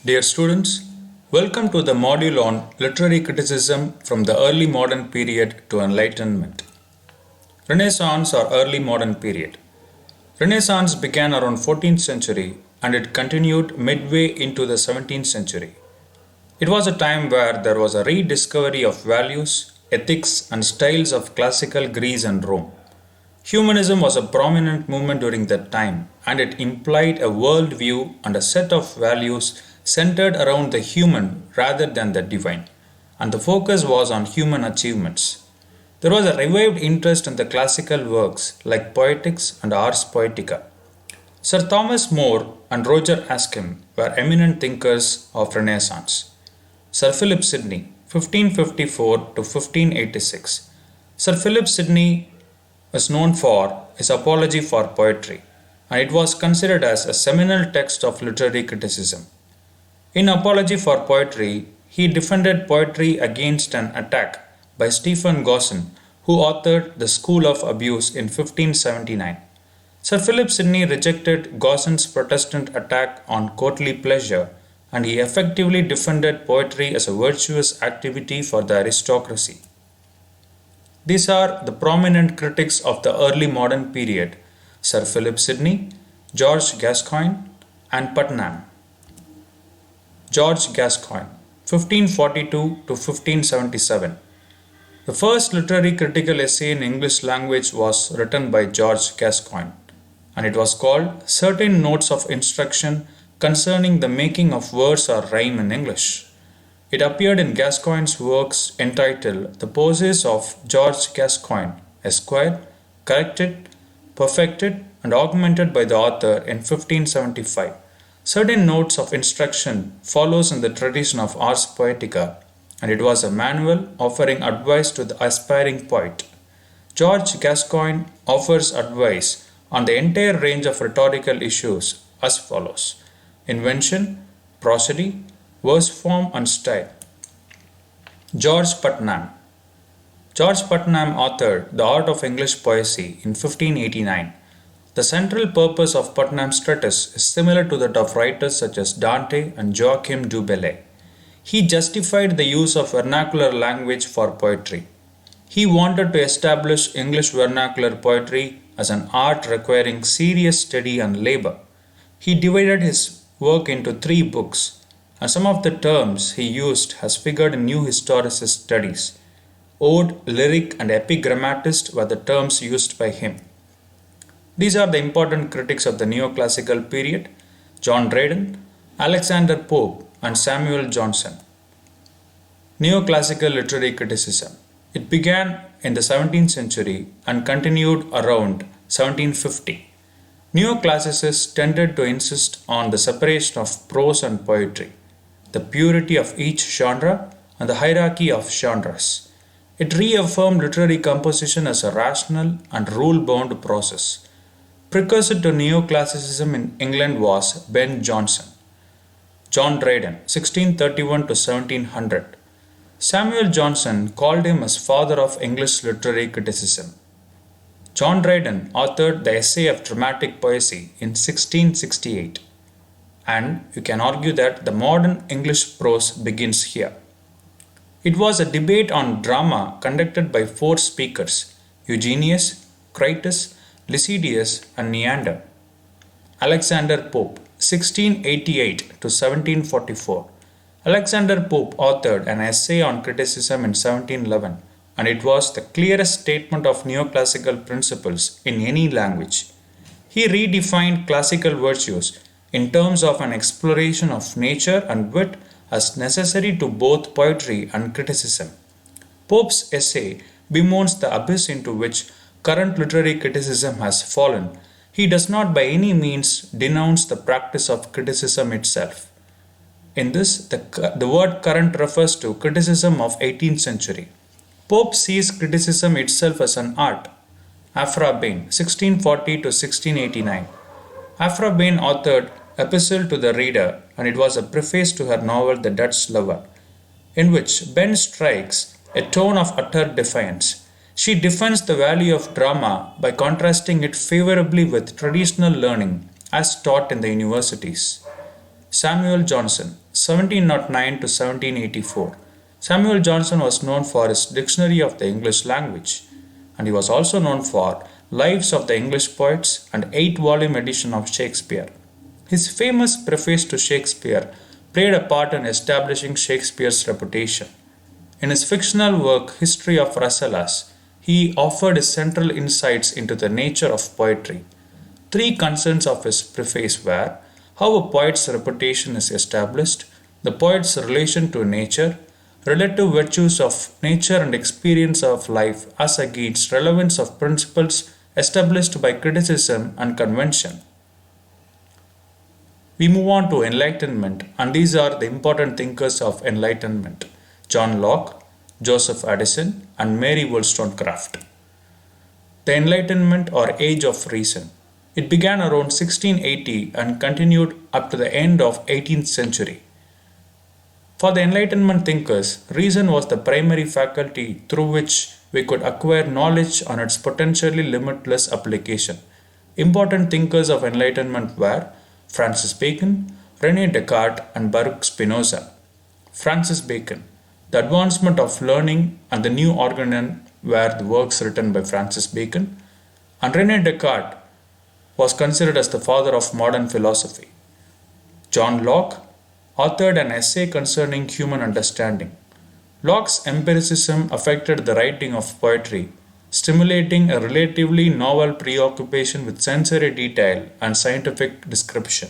Dear students, welcome to the module on literary criticism from the early modern period to Enlightenment. Renaissance or early modern period. Renaissance began around 14th century and it continued midway into the 17th century. It was a time where there was a rediscovery of values, ethics and styles of classical Greece and Rome. Humanism was a prominent movement during that time, and it implied a worldview and a set of values centered around the human rather than the divine, and the focus was on human achievements. There was a revived interest in the classical works like Poetics and Ars Poetica. Sir Thomas More and Roger Ascham were eminent thinkers of Renaissance. Sir Philip Sidney, 1554 to 1586. Sir Philip Sidney is known for his Apology for Poetry, and it was considered as a seminal text of literary criticism. In Apology for Poetry, he defended poetry against an attack by Stephen Gosson, who authored The School of Abuse in 1579. Sir Philip Sidney rejected Gosson's Protestant attack on courtly pleasure, and he effectively defended poetry as a virtuous activity for the aristocracy. These are the prominent critics of the early modern period: Sir Philip Sidney, George Gascoigne, and Putnam. George Gascoigne, 1542 to 1577. The first literary critical essay in English language was written by George Gascoigne, and it was called Certain Notes of Instruction Concerning the Making of Verse or Rhyme in English. It appeared in Gascoigne's works entitled The Poses of George Gascoigne, Esquire, corrected, perfected, and augmented by the author in 1575. Certain Notes of Instruction follows in the tradition of Ars Poetica, and it was a manual offering advice to the aspiring poet. George Gascoigne offers advice on the entire range of rhetorical issues as follows: invention, prosody, verse form and style. George Putnam. George Putnam authored The Art of English Poesy in 1589. The central purpose of Putnam's treatise is similar to that of writers such as Dante and Joachim du Bellay. He justified the use of vernacular language for poetry. He wanted to establish English vernacular poetry as an art requiring serious study and labor. He divided his work into 3 books, and some of the terms he used has figured in new historicist studies. Ode, lyric, and epigrammatist were the terms used by him. These are the important critics of the neoclassical period: John Dryden, Alexander Pope, and Samuel Johnson. Neoclassical literary criticism. It began in the 17th century and continued around 1750. Neoclassicists tended to insist on the separation of prose and poetry, the purity of each genre, and the hierarchy of genres. It reaffirmed literary composition as a rational and rule-bound process. Precursor to neoclassicism in England was Ben Jonson. John Dryden, 1631 to 1700. Samuel Johnson called him as father of English literary criticism. John Dryden authored the Essay of Dramatic Poesy in 1668, and you can argue that the modern English prose begins here. It was a debate on drama conducted by 4 speakers: Eugenius, Crates, Lycidius, and Neander. Alexander Pope, 1688 to 1744. Alexander Pope authored an essay on criticism in 1711, and it was the clearest statement of neoclassical principles in any language. He redefined classical virtues in terms of an exploration of nature and wit as necessary to both poetry and criticism. Pope's essay bemoans the abyss into which current literary criticism has fallen. He does not by any means denounce the practice of criticism itself. In this, the word current refers to criticism of 18th century. Pope sees criticism itself as an art. Aphra Behn, 1640 to 1689. Aphra Behn authored Epistle to the Reader, and it was a preface to her novel The Dutch Lover, in which Behn strikes a tone of utter defiance. She defends the value of drama by contrasting it favorably with traditional learning as taught in the universities. Samuel Johnson, 1709 to 1784. Samuel Johnson was known for his Dictionary of the English Language, and he was also known for Lives of the English Poets and 8-volume edition of Shakespeare. His famous preface to Shakespeare played a part in establishing Shakespeare's reputation. In his fictional work History of Rasselas, he offered his central insights into the nature of poetry. Three concerns of his preface were how a poet's reputation is established, the poet's relation to nature, relative virtues of nature and experience of life as against relevance of principles established by criticism and convention. We move on to Enlightenment, and these are the important thinkers of Enlightenment: John Locke, Joseph Addison, and Mary Wollstonecraft. The Enlightenment or Age of Reason. It began around 1680 and continued up to the end of 18th century. For the Enlightenment thinkers, reason was the primary faculty through which we could acquire knowledge on its potentially limitless application. Important thinkers of Enlightenment were Francis Bacon, René Descartes, and Baruch Spinoza. Francis Bacon. The Advancement of Learning and the New Organon were the works written by Francis Bacon, and René Descartes was considered as the father of modern philosophy. John Locke authored an essay concerning human understanding. Locke's empiricism affected the writing of poetry, stimulating a relatively novel preoccupation with sensory detail and scientific description.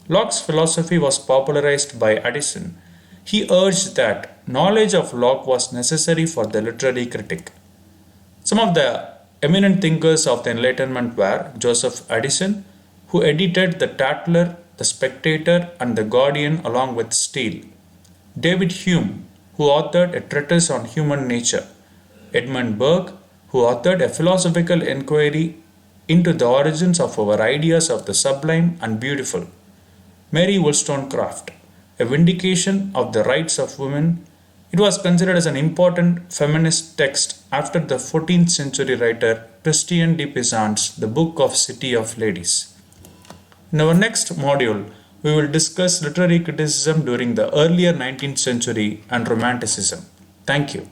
Locke's philosophy was popularized by Addison. He urged that knowledge of Locke was necessary for the literary critic. Some of the eminent thinkers of the Enlightenment were Joseph Addison, who edited the Tatler, the Spectator, and the Guardian along with Steele; David Hume, who authored a treatise on human nature; Edmund Burke, who authored a philosophical inquiry into the origins of our ideas of the sublime and beautiful; Mary Wollstonecraft, a vindication of the rights of women. It was considered as an important feminist text after the 14th century writer Christian de Pizan's The Book of City of Ladies. In our next module, we will discuss literary criticism during the earlier 19th century and Romanticism. Thank you.